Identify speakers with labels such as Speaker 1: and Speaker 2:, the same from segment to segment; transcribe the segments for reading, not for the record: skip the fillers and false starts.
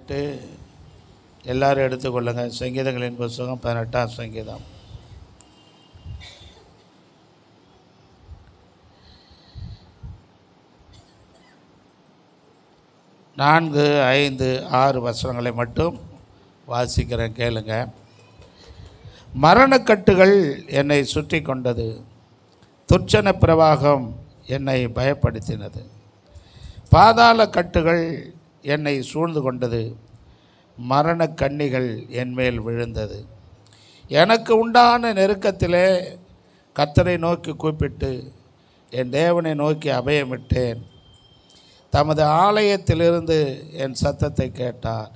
Speaker 1: 18 எல்லாரும் எடுத்துக்கொள்ளுங்கள். சங்கீதங்களின் புஸ்தகம் 18ஆம் சங்கீதம். 4, 5, 6 வசனங்களை மட்டும் வாசிக்கிறேன், கேளுங்க. மரணக்கட்டுகள் என்னை சுற்றி கொண்டது, துர்ச்சன பிரவாகம் என்னை பயப்படுத்தினது. பாதாள கட்டுகள் என்னை சூழ்ந்து கொண்டது, மரண கண்ணிகள் என்மேல் விழுந்தது. எனக்கு உண்டான நெருக்கத்திலே கர்த்தரை நோக்கி கூப்பிட்டு என் தேவனை நோக்கி அபயமிட்டேன். தமது ஆலயத்திலிருந்து என் சத்தத்தை கேட்டார்.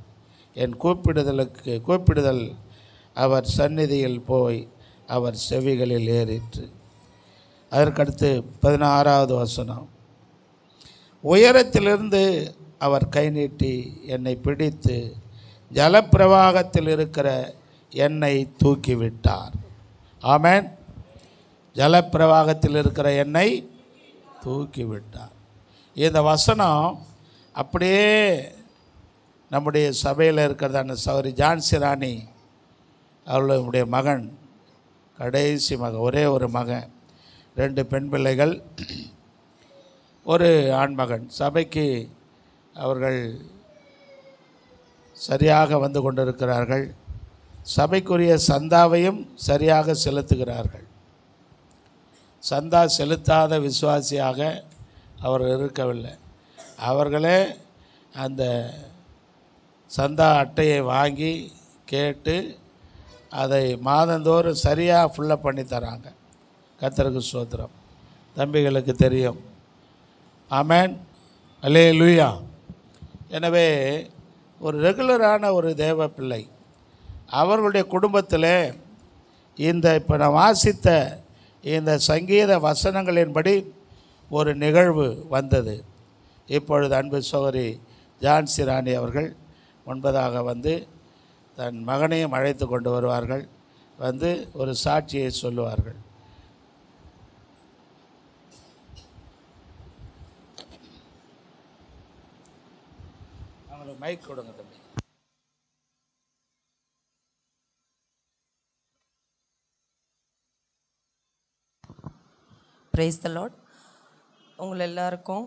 Speaker 1: என் கூப்பிடுதல் அவர் சந்நிதியில் போய் அவர் செவிகளில் ஏறிற்று. அதற்கடுத்து 16வது வசனம். உயரத்திலிருந்து அவர் கை நீட்டி என்னை பிடித்து ஜலப்பிரவாகத்தில் இருக்கிற என்னை தூக்கிவிட்டார். ஆமென். ஜலப்பிரவாகத்தில் இருக்கிற என்னை தூக்கிவிட்டார். இந்த வசனம் அப்படியே நம்முடைய சபையில் இருக்கிறதான சகோதரி ஜான்சி ராணி அவர்களுடைய மகன், கடைசி மகன், ஒரே ஒரு மகன், 2 பெண் பிள்ளைகள், ஒரு ஆண்மகன். சபைக்கு அவர்கள் சரியாக வந்து கொண்டிருக்கிறார்கள். சபைக்குரிய சந்தாவையும் சரியாக செலுத்துகிறார்கள். சந்தா செலுத்தாத விசுவாசியாக அவர்கள் இருக்கவில்லை. அவர்களே அந்த சந்தா அட்டையை வாங்கி கேட்டு அதை மாதந்தோறும் சரியாக ஃபுல்லப் பண்ணி தராங்க. கர்த்தருக்கு ஸ்தோத்திரம். தம்பிகளுக்கு தெரியும். ஆமென், அல்லேலூயா. எனவே ஒரு ரெகுலரான ஒரு தேவ பிள்ளை அவர்களுடைய குடும்பத்தில் இந்த இப்போ நான் வாசித்த இந்த சங்கீத வசனங்களின்படி ஒரு நிகழ்வு வந்தது. இப்பொழுது அன்பு சகோதரி ஜான்சி ராணி அவர்கள் முன்பதாக வந்து தன் மகனையும் அழைத்து கொண்டு வருவார்கள். வந்து ஒரு சாட்சியை சொல்லுவார்கள். அவங்களுக்கு மைக் கொடுங்க தம்பி.
Speaker 2: Praise the Lord. உங்களை எல்லாருக்கும்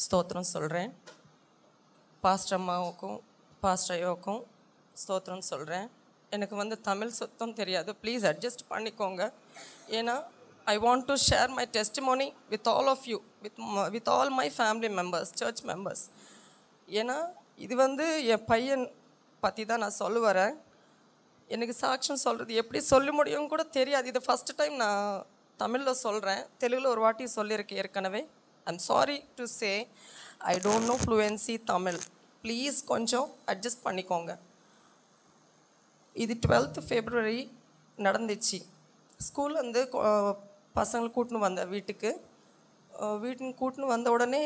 Speaker 2: ஸ்தோத்திரம் சொல்கிறேன். பாஸ்டர் அம்மாவுக்கும் பாஸ்டர் ஐயோவுக்கும் ஸ்தோத்திரம் சொல்கிறேன். எனக்கு வந்து தமிழ் சுத்தம் தெரியாது, ப்ளீஸ் அட்ஜஸ்ட் பண்ணிக்கோங்க. ஏன்னா I want to share my testimony with all of you, with all my family members, church members. ஏன்னா இது வந்து என் பையன் பற்றி தான் நான் சொல்ல வரேன். எனக்கு சாட்சியம் சொல்கிறது எப்படி சொல்ல முடியும் கூட தெரியாது. இது ஃபஸ்ட்டு டைம் நான் தமிழில் சொல்கிறேன். தெலுங்கில் ஒரு வாட்டி சொல்லியிருக்கேன் ஏற்கனவே. I'm sorry to say I don't know fluency Tamil. Please கொஞ்சம் அட்ஜஸ்ட் பண்ணிக்கோங்க. இது 12th February நடந்துச்சு. ஸ்கூலில் வந்து பசங்களை கூட்டின்னு வந்தேன் வீட்டுக்கு கூட்டின்னு வந்த உடனே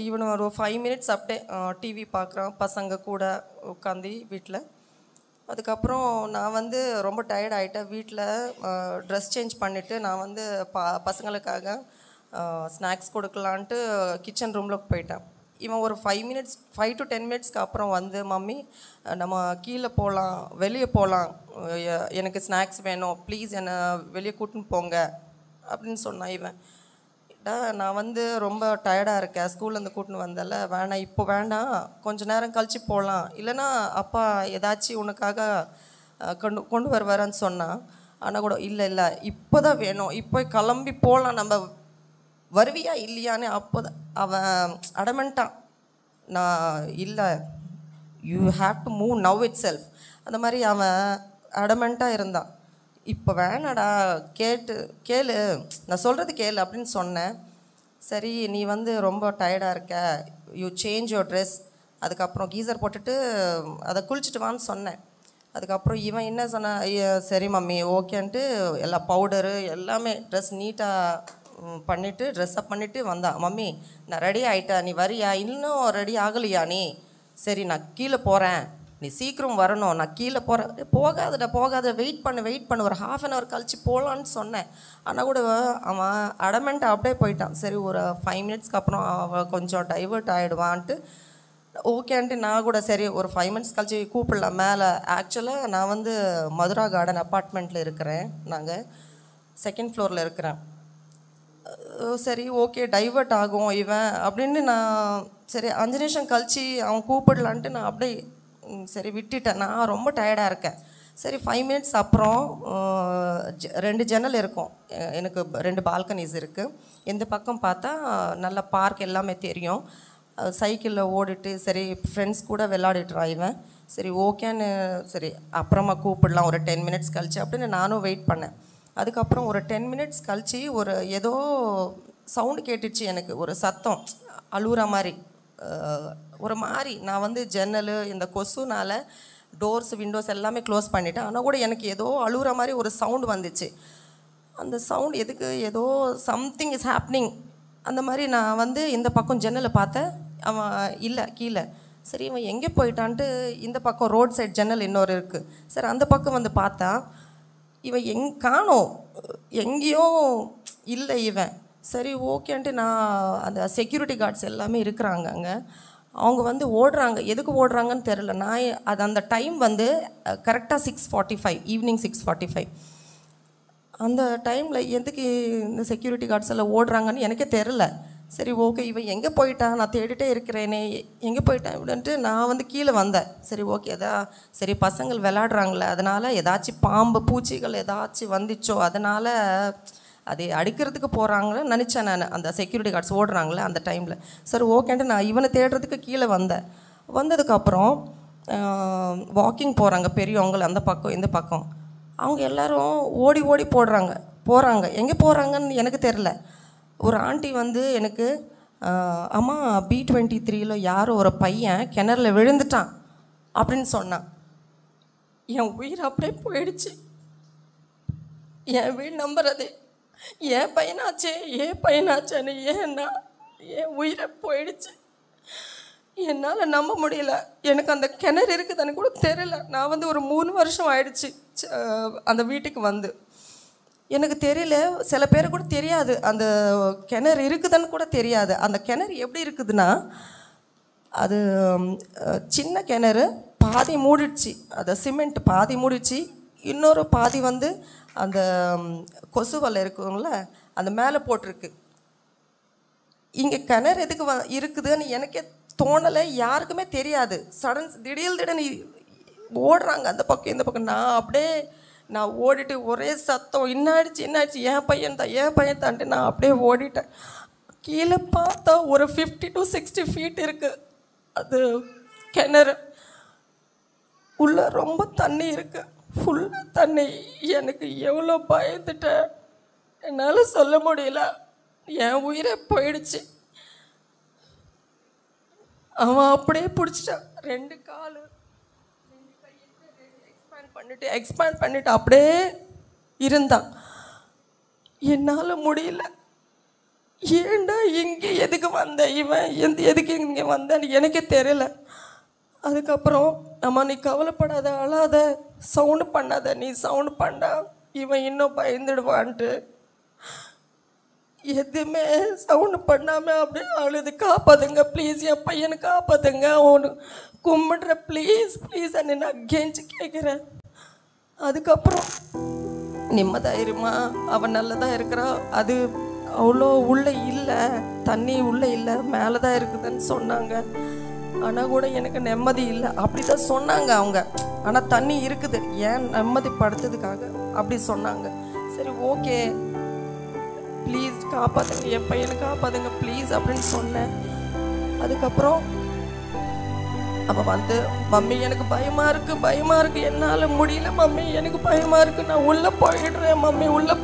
Speaker 2: இவனை ஒரு 5 minutes அப்படியே டிவி பார்க்குறான் பசங்க கூட உட்காந்து வீட்டில். அதுக்கப்புறம் நான் வந்து ரொம்ப டயர்ட் ஆகிட்டேன். வீட்டில் ட்ரெஸ் சேஞ்ச் பண்ணிவிட்டு நான் வந்து பசங்களுக்காக ஸ்நாக்ஸ் கொடுக்கலான்ட்டு கிச்சன் ரூமில் போயிட்டேன். இவன் ஒரு 5 to 10 minutes அப்புறம் வந்து, மம்மி நம்ம கீழே போகலாம், வெளியே போகலாம், எனக்கு ஸ்நாக்ஸ் வேணும், ப்ளீஸ் என்னை வெளியே கூட்டின்னு போங்க அப்படின்னு சொன்னான். இவன் நான் வந்து ரொம்ப டயர்டாக இருக்கேன், ஸ்கூல்லேருந்து கூட்டின்னு வந்தல, வேணாம் இப்போ வேண்டாம், கொஞ்சம் நேரம் கழித்து போகலாம், இல்லைனா அப்பா ஏதாச்சும் உனக்காக கொண்டு வருவாரான்னு சொன்னான். ஆனால் கூட இல்லை இப்போ தான் வேணும், இப்போ கிளம்பி போகலாம், நம்ம வருவியா இல்லையான்னு. அப்போ தான் அவன் அடமெண்ட்டான். நான் இல்லை, you have to move now it self, அந்த மாதிரி அவன் அடமெண்ட்டாக இருந்தான். இப்போ வேணாடா, கேளு, நான் சொல்கிறது கேளு அப்படின்னு சொன்னேன். சரி நீ வந்து ரொம்ப டயர்டாக இருக்க, யூ சேஞ்ச் யுவர் ட்ரெஸ், அதுக்கப்புறம் கீசர் போட்டுட்டு அதை குளிச்சுட்டு வான்னு சொன்னேன். அதுக்கப்புறம் இவன் என்ன சொன்னான், சரி மம்மி ஓகேன்ட்டு எல்லா பவுடரு எல்லாமே ட்ரெஸ் நீட்டாக பண்ணிவிட்டு ட்ரெஸ்அப் பண்ணிவிட்டு வந்தான். மம்மி நான் ரெடி ஆகிட்டேன், நீ வரியா, இன்னும் ரெடி ஆகலையா நீ, சரி நான் கீழே போகிறேன், நீ சீக்கிரம் வரணும், நான் கீழே போகிறேன். போகாத வெயிட் பண்ணு, ஒரு 1/2 hour கழிச்சு போகலான்னு சொன்னேன். ஆனால் கூட அவன் அடமெண்ட் அப்படியே போயிட்டான். சரி ஒரு 5 minutes அப்புறம் அவன் கொஞ்சம் டைவர்ட் ஆகிடுவான்ட்டு ஓகேன்ட்டு நான் கூட சரி ஒரு 5 மினிட்ஸ் கழிச்சு கூப்பிடலாம் மேலே. ஆக்சுவலாக நான் வந்து மதுரா கார்டன் அப்பார்ட்மெண்ட்டில் இருக்கிறேன். நாங்கள் 2nd ஃப்ளோரில் இருக்கிறேன். சரி ஓகே டைவர்ட் ஆகும் இவன் அப்படின்னு நான் சரி 5 நிமிஷம் கழிச்சு அவன் கூப்பிடலான்ட்டு நான் அப்படியே சரி விட்டுட்டேன். நான் ரொம்ப டயர்டாக இருக்கேன். சரி 5 மினிட்ஸ் அப்புறம் 2 ஜன்னல் இருக்கும். எனக்கு 2 பால்கனிஸ் இருக்குது. இந்த பக்கம் பார்த்தா நல்ல பார்க் எல்லாமே தெரியும். சைக்கிளில் ஓடிட்டு சரி ஃப்ரெண்ட்ஸ் கூட விளையாடிட்டுறான் இவன். சரி ஓகேன்னு சரி அப்புறமா கூப்பிடலாம் ஒரு 10 மினிட்ஸ் கழிச்சு அப்படின்னு நானும் வெயிட் பண்ணேன். அதுக்கப்புறம் ஒரு 10 மினிட்ஸ் கழிச்சு ஒரு ஏதோ சவுண்டு கேட்டுச்சு எனக்கு. ஒரு சத்தம் அழுகுற மாதிரி ஒரு மாதிரி. நான் வந்து ஜன்னல் இந்த கொசுனால் டோர்ஸ் விண்டோஸ் எல்லாமே க்ளோஸ் பண்ணிவிட்டேன். ஆனால் கூட எனக்கு ஏதோ அழுகுற மாதிரி ஒரு சவுண்டு வந்துச்சு. அந்த சவுண்ட் எதுக்கு ஏதோ சம்திங் இஸ் ஹேப்னிங் அந்த மாதிரி நான் வந்து இந்த பக்கம் ஜன்னலை பார்த்தேன். அவன் இல்லை கீழே. சரி இவன் எங்கே போயிட்டான்ட்டு இந்த பக்கம் ரோட் சைட் ஜன்னல் இன்னொரு இருக்குது. சரி அந்த பக்கம் வந்து பார்த்தா இவன் காணோம், எங்கேயும் இல்லை இவன். சரி ஓகேன்ட்டு நான் அந்த செக்யூரிட்டி கார்ட்ஸ் எல்லாமே இருக்கிறாங்க அங்கே. அவங்க வந்து ஓடுறாங்க. எதுக்கு ஓடுறாங்கன்னு தெரில. நான் அது அந்த டைம் வந்து கரெக்டாக 6:45 ஈவினிங் 6:45. அந்த டைமில் எதுக்கு இந்த செக்யூரிட்டி கார்ட்ஸ் எல்லாம் ஓடுறாங்கன்னு எனக்கே தெரில. சரி ஓகே இவன் எங்கே போயிட்டான், நான் தேடிட்டே இருக்கிறேனே எங்கே போயிட்டான் இப்படின்ட்டு நான் வந்து கீழே வந்தேன். சரி ஓகே சரி பசங்கள் விளையாடுறாங்களே அதனால் ஏதாச்சும் பாம்பு பூச்சிகள் ஏதாச்சும் வந்துச்சோ அதனால் அதை அடிக்கிறதுக்கு போகிறாங்களேன்னு நினச்சேன் நான். அந்த செக்யூரிட்டி கார்ட்ஸ் ஓடுறாங்களே அந்த டைமில். சரி ஓகேன்ட்டு நான் இவனை தேடுறதுக்கு கீழே வந்தேன். வந்ததுக்கப்புறம் வாக்கிங் போகிறாங்க பெரியவங்கள் அந்த பக்கம் இந்த பக்கம். அவங்க எல்லோரும் ஓடி ஓடி போகிறாங்க. எங்கே போகிறாங்கன்னு எனக்கு தெரில. ஒரு ஆண்டி வந்து எனக்கு அம்மா B23 யாரோ ஒரு பையன் கிணறுல விழுந்துட்டான் அப்படின்னு சொன்னான். என் உயிர் அப்படியே போயிடுச்சு. என் வீடு நம்புறது என் பையனாச்சேன்னு ஏன்னா என் உயிரை போயிடுச்சு. என்னால் நம்ப முடியல. எனக்கு அந்த கிணறு இருக்குதுன்னு கூட தெரியல. நான் வந்து ஒரு 3 வருஷம் ஆயிடுச்சு அந்த வீட்டுக்கு வந்து. எனக்கு தெரியல. சில பேர் கூட தெரியாது அந்த கிணறு இருக்குதுன்னு கூட தெரியாது. அந்த கிணறு எப்படி இருக்குதுன்னா அது சின்ன கிணறு பாதி மூடிடுச்சு. அந்த சிமெண்ட் பாதி மூடிடுச்சு. இன்னொரு பாதி வந்து அந்த கொசு வலை இருக்குங்கள அந்த மேலே போட்டிருக்கு. இங்கே கிணறு எதுக்கு இருக்குதுன்னு எனக்கே தோணலை. யாருக்குமே தெரியாது. திடீர்னு ஓடுறாங்க அந்த பக்கம் இந்த பக்கம். நான் ஓடிட்டு ஒரே சத்தம் என்னாச்சு என் பையன் தான்ட்டு நான் அப்படியே ஓடிட்டேன். கீழே பார்த்தா ஒரு 50 to 60 feet இருக்குது அது கிணறு. உள்ள ரொம்ப தண்ணி இருக்குது, ஃபுல்லாக தண்ணி. எனக்கு எவ்வளோ பயந்துட்டேன் என்னால் சொல்ல முடியல. என் உயிரை போயிடுச்சு. அவன் அப்படியே பிடிச்சிட்டான். 2 கால் எக்ஸ்பேண்ட் பண்ணிட்டு அப்படியே இருந்தான். என்னால் முடியல. ஏண்டா இங்கே எதுக்கு வந்த இவன் எதுக்கு இங்கே வந்தான்னு எனக்கே தெரியல. அதுக்கப்புறம் அம்மா நீ கவலைப்படாத, அழாத, சவுண்டு பண்ணாத. நீ சவுண்டு பண்ணா இவன் இன்னும் பயந்துடுவான்ட்டு எதுவுமே சவுண்டு பண்ணாமல் அப்படியே அழுது காப்பாதுங்க ப்ளீஸ், என் பையனை காப்பாத்துங்க, அவனு கும்பிடுற ப்ளீஸ் ப்ளீஸ் அண்ணே நான் கெஞ்சி கேட்குறேன். அதுக்கப்புறம் நிம்மதாயிருமா, அவன் நல்லதாக இருக்கிறான். அது அவ்வளோ உள்ளே இல்லை, தண்ணி உள்ளே இல்லை, மேலே தான் இருக்குதுன்னு சொன்னாங்க. ஆனால் கூட எனக்கு நிம்மதி இல்லை. அப்படி தான் சொன்னாங்க அவங்க. ஆனால் தண்ணி இருக்குது, ஏன் நிம்மதி படுத்ததுக்காக அப்படி சொன்னாங்க. சரி ஓகே ப்ளீஸ் காப்பாற்றுங்க, என் பையனை காப்பாற்றுங்க ப்ளீஸ் அப்படின்னு சொன்னேன். அதுக்கப்புறம் அவன் வந்து மம்மி எனக்கு பயமாக இருக்குது, என்னால் முடியல மம்மி, எனக்கு பயமாக இருக்குது, நான் உள்ளே போயிடுறேன் மம்மி, உள்ளே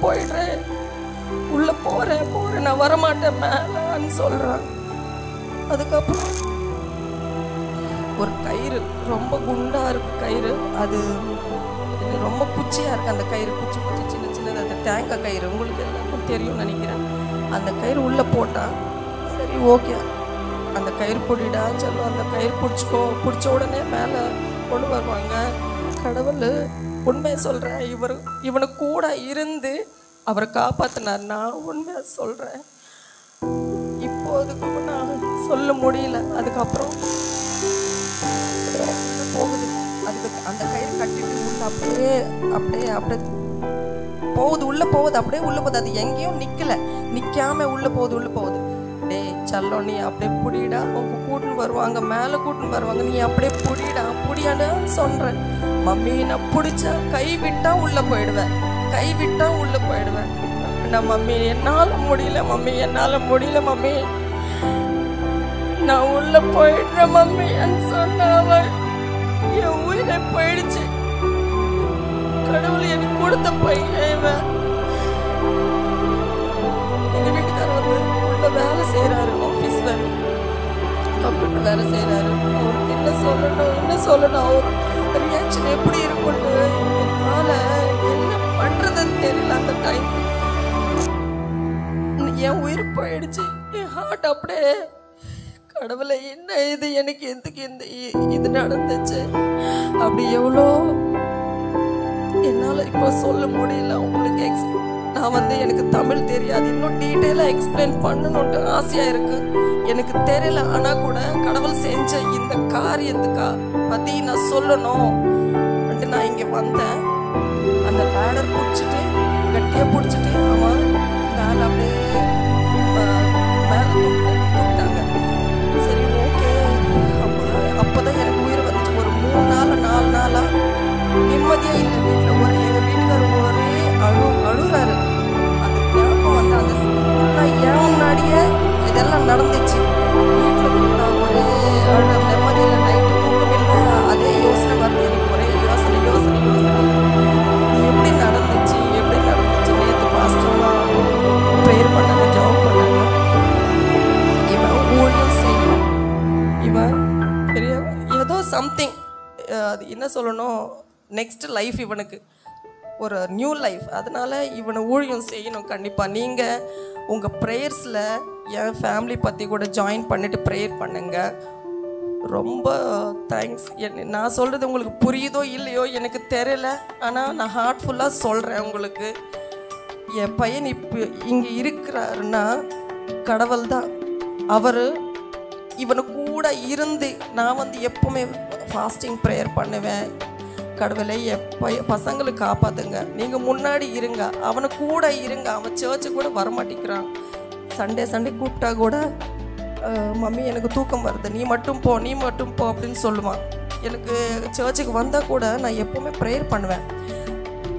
Speaker 2: போகிறேன், நான் வரமாட்டேன் மேலேன்னு சொல்கிறான். அதுக்கப்புறம் ஒரு கயிறு ரொம்ப குண்டாக இருக்குது கயிறு, அது ரொம்ப குச்சியாக இருக்குது. அந்த கயிறு குச்சி சின்னது, அந்த தேங்காய் கயிறு உங்களுக்கு எல்லாருக்கும் தெரியும்னு நினைக்கிறேன். அந்த கயிறு உள்ளே போட்டால் சரி ஓகே அந்த கயிறு பிடிடா சொல்லுவோம். அந்த கயிறு பிடிச்ச உடனே மேலே கொண்டு வருவாங்க. கடவுள் உண்மையை சொல்கிறேன், இவனை கூட இருந்து அவரை காப்பாற்றினார். நான் உண்மையாக சொல்கிறேன். இப்போதுக்கு நான் சொல்ல முடியல. அதுக்கப்புறம் போகுது. அதுக்கு அந்த கயிறு கட்டிட்டு உள்ள அப்படியே அப்படியே அப்படியே போகுது, உள்ளே போகுது, அப்படியே உள்ளே போகுது. அது எங்கேயும் நிற்காம உள்ளே போகுது. டேய் சல்லோ, நீ அப்படியே புடிடா, அவங்க கூட்டுன்னு வருவாங்க, மேலே கூட்டுன்னு வருவாங்க, நீ அப்படியே புடியான்னு சொல்கிறேன். மம்மி நான் பிடிச்சா கை விட்டா உள்ளே போயிடுவேன். நான் மம்மி என்னால் முடியல மம்மி, நான் உள்ளே போயிடுறேன் மம்மின்னு சொன்ன அவள் என் உயிரை போயிடுச்சு. கடவுள் எனக்கு கொடுத்த பையன் இவன். எங்கள் வீட்டுக்காரர் உள்ள வேலை செய்கிறாரு, ஆஃபீஸ் வேலை, கம்ப்யூட்டர் வேலை செய்கிறாரு. அவருக்கு என்ன சொல்லணும் அவர் ரியாக்ஷன் எப்படி இருக்கும்னு என்னால் என்ன பண்ணுறதுன்னு தெரியல. அந்த டைம் என் உயிர் போயிடுச்சு. என் ஹார்ட் அப்படியே கடவுளை என்ன இது, எனக்கு எதுக்கு இது நடந்துச்சு அப்படி எவ்வளோ என்னால் இப்போ சொல்ல முடியல உங்களுக்கு. நான் எனக்கு தமிழ் தெரியாது, இன்னும் டீட்டெயிலாக எக்ஸ்பிளைன் பண்ணணுன்ட்டு ஆசையாக இருக்குது. எனக்கு தெரியல, ஆனால் கூட கடவுள் செஞ்ச இந்த காரியத்துக்கா பற்றி நான் சொல்லணும் அப்படின்ட்டு நான் இங்கே வந்தேன். அந்த லேடர் பிடிச்சிட்டு கட்டியாக பிடிச்சிட்டு அவன் மேலே அப்படியே மேலே தூக்கிட்டாங்க. சரி ஓகே, அப்போ தான் எனக்கு உயிர் வந்துச்சு. ஒரு 3 நாள் 4 நாளாக நிம்மதியாக இல்லை வீட்டில். எங்கள் வீட்டுக்காரர் ஒரே அழுறாரு. அது ஞாபகம் வந்து அந்த ஃபுல்லாக ஏன் முன்னாடியே இதெல்லாம் நடந்துச்சு. வீட்டில் ஃபுல்லாக ஒரே நிம்மதியில், நைட்டு தூக்கம் இல்லை, அதே யோசனை வருது எனக்கு. ஒரே யோசனை எப்படி நடந்துச்சு. நேற்று பாஸ்டர்லாம் ப்ரேயர் பண்ணாங்க, ஜெபம் பண்ணாங்க. இவன் ஊழியம் செய்யணும், இவன் பெரிய ஏதோ சம்திங், அது என்ன சொல்லணும், நெக்ஸ்ட் லைஃப் இவனுக்கு ஒரு நியூ லைஃப். அதனால் இவனை ஊழியம் செய்யணும் கண்டிப்பாக. நீங்கள் உங்கள் ப்ரேயர்ஸில் என் ஃபேமிலி பற்றி கூட ஜாயின் பண்ணிவிட்டு ப்ரேயர் பண்ணுங்க. ரொம்ப தேங்க்ஸ். நான் சொல்கிறது உங்களுக்கு புரியுதோ இல்லையோ எனக்கு தெரியல, ஆனால் நான் ஹார்ட்ஃபுல்லாக சொல்கிறேன் உங்களுக்கு. என் பையன் இப்போ இங்கே இருக்கிறாருன்னா கடவுள் தான். அவர் இவனு கூட இருந்து நான் எப்போவுமே ஃபாஸ்டிங் ப்ரேயர் பண்ணுவேன். கடவுளை என் பசங்களுக்கு காப்பாற்றுங்க, நீங்கள் முன்னாடி இருங்க, அவனை கூட இருங்க. அவன் சர்ச்சு கூட வரமாட்டேங்கிறான். சண்டே கூப்பிட்டா கூட மம்மி எனக்கு தூக்கம் வருது, நீ மட்டும் போ அப்படின்னு சொல்லுவான். எனக்கு சர்ச்சுக்கு வந்தால் கூட நான் எப்போவுமே ப்ரேயர் பண்ணுவேன்.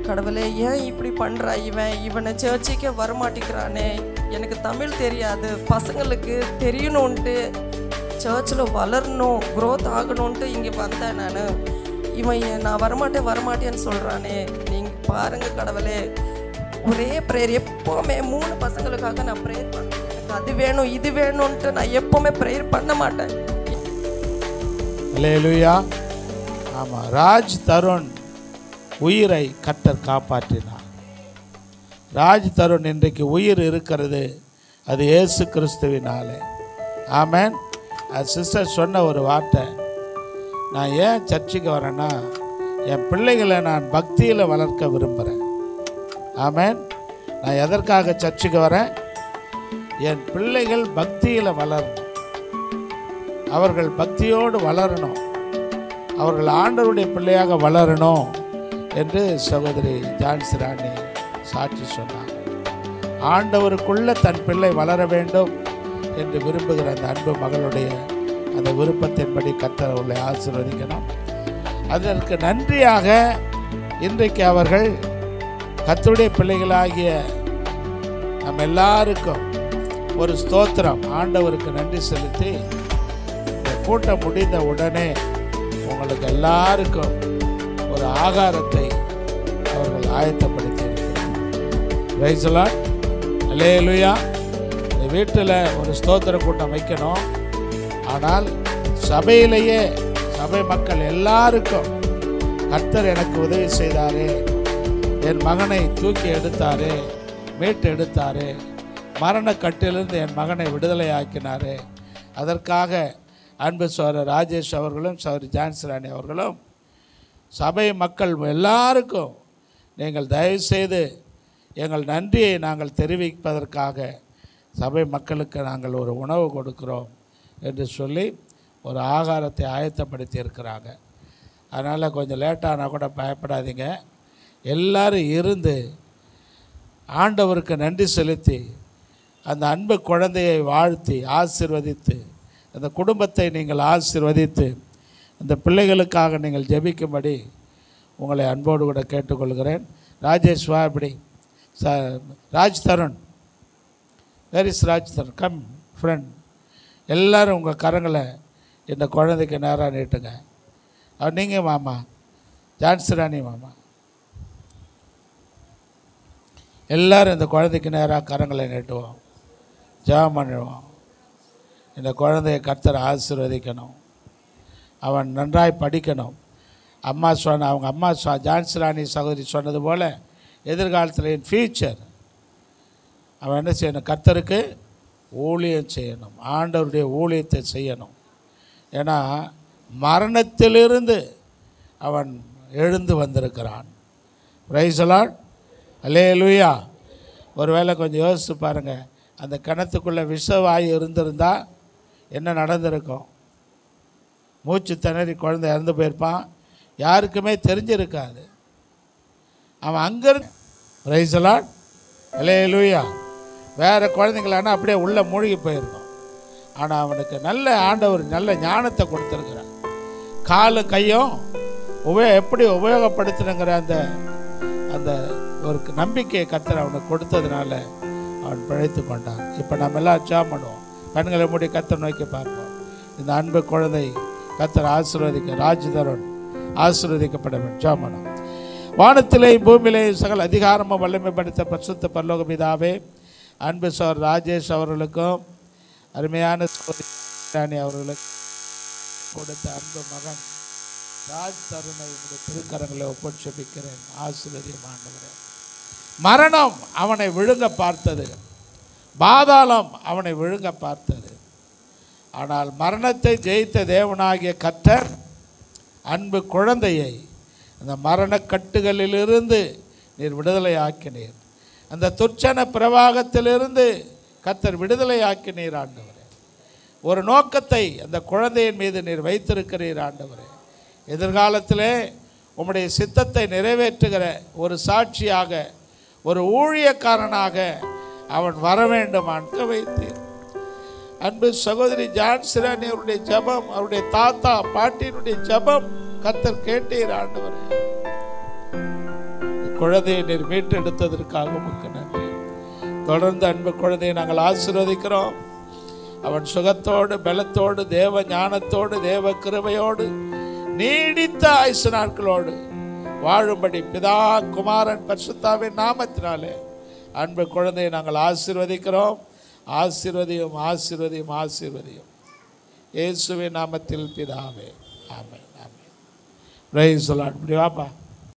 Speaker 2: கடவுளே ஏன் இப்படி பண்ணுறா, இவனை சர்ச்சுக்கே வரமாட்டேங்கிறானே, எனக்கு தமிழ் தெரியாது, பசங்களுக்கு தெரியணுன்ட்டு சர்ச்சில் வளரணும், க்ரோத் ஆகணுன்ட்டு இங்கே வந்தேன் நான். நான் வரமாட்டேன்னு சொல்கிறானே, நீங்கள் பாருங்கள் கடவுளே. ஒரே ப்ரேயர் எப்போவுமே 3 பசங்களுக்காக நான் ப்ரேயர் பண்ணுவேன். எனக்கு அது வேணும் இது வேணும்ன்ட்டு நான் எப்போவுமே ப்ரேயர் பண்ண மாட்டேன்.
Speaker 1: அல்லேலூயா. ஆமாம், ராஜ் தருண் உயிரை கர்த்தர் காப்பாற்றினார். ராஜ் தருண் இன்றைக்கு உயிர் இருக்கிறது, அது இயேசு கிறிஸ்துவினாலே. ஆமென். அது சிஸ்டர் சொன்ன ஒரு வார்த்தை, நான் ஏன் சர்ச்சுக்கு வரேன்னா என் பிள்ளைகளை நான் பக்தியில் வளர்க்க விரும்புகிறேன். ஆமென். நான் எதற்காக சர்ச்சுக்கு வரேன்? என் பிள்ளைகள் பக்தியில் வளரணும், அவர்கள் பக்தியோடு வளரணும், அவர்கள் ஆண்டவருடைய பிள்ளையாக வளரணும் என்று சகோதரி ஜான்சி ராணி சாட்சி சொன்னார். ஆண்டவருக்குள்ள தன் பிள்ளை வளர வேண்டும் என்று விரும்புகிற அந்த அன்பு மகளுடைய அந்த விருப்பத்தின்படி கர்த்தர் அவர்களை ஆசீர்வதிக்கணும். அதற்கு நன்றியாக இன்றைக்கு அவர்கள் கர்த்தருடைய பிள்ளைகளாகிய நம்ம எல்லாருக்கும் ஒரு ஸ்தோத்திரம், ஆண்டவருக்கு நன்றி செலுத்தி இந்த கூட்டம் முடிந்த உடனே உங்களுக்கு எல்லாருக்கும் ஒரு ஆகாரத்தை அவர்கள் ஆயத்தப்படுத்தி இருக்கிறார். Praise the lord. அல்லேலூயா. இந்த வீட்டில் ஒரு ஸ்தோத்திர கூட்டம் வைக்கணும். ஆனால் சபையிலேயே சபை மக்கள் எல்லாருக்கும் கர்த்தர் எனக்கு உதவி செய்தாரே, என் மகனை தூக்கி எடுத்தாரே, மீட்டு எடுத்தாரே, மரணக்கட்டிலிருந்து என் மகனை விடுதலை ஆக்கினாரே, அதற்காக அன்பு சகோதரர் ராஜேஷ் அவர்களும் சகோதரி ஜான்சி ராணி அவர்களும் சபை மக்கள் எல்லாருக்கும் நீங்கள் தயவுசெய்து எங்கள் நன்றியை நாங்கள் தெரிவிப்பதற்காக சபை மக்களுக்கு நாங்கள் ஒரு உணவு கொடுக்கிறோம் என்று சொல்லி ஒரு ஆகாரத்தை ஆயத்தப்படுத்தி இருக்கிறாங்க. அதனால் கொஞ்சம் லேட்டானால் கூட பயப்படாதீங்க. எல்லோரும் இருந்து ஆண்டவருக்கு நன்றி செலுத்தி அந்த அன்பு குழந்தையை வாழ்த்தி ஆசீர்வதித்து அந்த குடும்பத்தை நீங்கள் ஆசீர்வதித்து அந்த பிள்ளைகளுக்காக நீங்கள் ஜெபிக்கும்படி உங்களை அன்போடு கூட கேட்டுக்கொள்கிறேன். ராஜேஷ் வா, இப்படி Raj Tarun, where is Raj Tarun, come friend. எல்லோரும் உங்கள் கரங்களை இந்த குழந்தைக்கு நேராக நீட்டுங்க. நீங்கள் மாமா, ஜான்சிராணி மாமா, எல்லோரும் இந்த குழந்தைக்கு நேராக கரங்களை நீட்டுவோம், ஜெபம் பண்ணுவோம். இந்த குழந்தையை கர்த்தர் ஆசீர்வதிக்கணும், அவன் நன்றாய் படிக்கணும். அம்மா அவங்க அம்மா ஜான்சிராணி சகோதரி சொன்னது போல் எதிர்காலத்தில் இன் ஃபியூச்சர் அவன் என்ன செய்யணும்? கர்த்தருக்கு ஊழியம் செய்யணும், ஆண்டவருடைய ஊழியத்தை செய்யணும். ஏன்னா மரணத்திலிருந்து அவன் எழுந்து வந்திருக்கிறான். பிரைஸ் தி லார்ட், அல்லேலூயா. ஒருவேளை கொஞ்சம் யோசித்து பாருங்கள், அந்த கிணத்துக்குள்ளே விஷவாயு இருந்திருந்தால் என்ன நடந்திருக்கும்? மூச்சு திணறி குழந்தை இறந்து போயிருப்பான், யாருக்குமே தெரிஞ்சிருக்காது. அவன் அங்கேருந்து பிரைஸ் தி லார்ட், அல்லேலூயா. வேறு குழந்தைங்களானா அப்படியே உள்ளே மூழ்கி போயிருக்கும். ஆனால் அவனுக்கு நல்ல ஆண்டவர் நல்ல ஞானத்தை கொடுத்துருக்கிறார். காலும் கையும் எப்படி உபயோகப்படுத்தணுங்கிற அந்த அந்த ஒரு நம்பிக்கையை கர்த்தர் அவனுக்கு கொடுத்ததுனால அவன் பிழைத்து கொண்டான். இப்போ நம்ம எல்லாம் ஜெபம் பண்ணுவோம், கண்களை மூடி கர்த்தர் நோக்கி பார்ப்போம். இந்த அன்பு குழந்தை கர்த்தர் ஆசீர்வதிக்க, ராஜ் தருண் ஆசீர்வதிக்கப்பட வேண்டும். ஜெபம் பண்ணுவோம். வானத்திலே பூமியிலே சகல அதிகாரமும் வல்லமை படைத்த பரிசுத்த பரலோக பிதாவே, அன்பு சகோதரர் ராஜேஷ் அவர்களுக்கும் அருமையான சகோதரி அவர்களுக்கு கொடுத்த அன்பு மகன் ராஜ் தருணை உடைய திருக்கரங்களை ஒப்படைக்கிறேன். ஆசீர்வதியும் ஆண்டவரே. மரணம் அவனை விழுங்க பார்த்தது, பாதாளம் அவனை விழுங்க பார்த்தது. ஆனால் மரணத்தை ஜெயித்த தேவனாகிய கர்த்தர் அன்பு குழந்தையை அந்த மரணக்கட்டுகளிலிருந்து நீர் விடுதலை ஆக்கினீர். அந்த துர்ச்சன பிரவாகத்திலிருந்து கர்த்தர் விடுதலை ஆக்கினீர் ஆண்டவரே. ஒரு நோக்கத்தை அந்த குழந்தையின் மீது நீர் வைத்திருக்கிறீர் ஆண்டவரே. எதிர்காலத்திலே உம்முடைய சித்தத்தை நிறைவேற்றுகிற ஒரு சாட்சியாக, ஒரு ஊழியக்காரனாக அவன் வர வேண்டும் அன்க வைத்தீர். அன்பு சகோதரி ஜான்சிராணி அவருடைய ஜெபம், அவருடைய தாத்தா பாட்டியினுடைய ஜெபம் கர்த்தர் கேட்டீர் ஆண்டவரே. குழந்தையை நீர் மீட்டெடுத்ததற்காக உமக்கு நன்றி. தொடர்ந்து அன்பு குழந்தையை நாங்கள் ஆசீர்வதிக்கிறோம். அவன் சுகத்தோடு பலத்தோடு தேவ ஞானத்தோடு தேவ கிருபையோடு நீடித்த ஆயுசு நாட்களோடு வாழும்படி பிதா குமாரன் பரிசுத்தாவின் நாமத்தினாலே அன்பு குழந்தையை நாங்கள் ஆசீர்வதிக்கிறோம். ஆசீர்வதியும் ஆசீர்வதியும் ஆசீர்வதியும் இயேசுவின் நாமத்தில் பிதாவே, ஆமென் ஆமென். Price the Lord. இப்படி வாப்பா.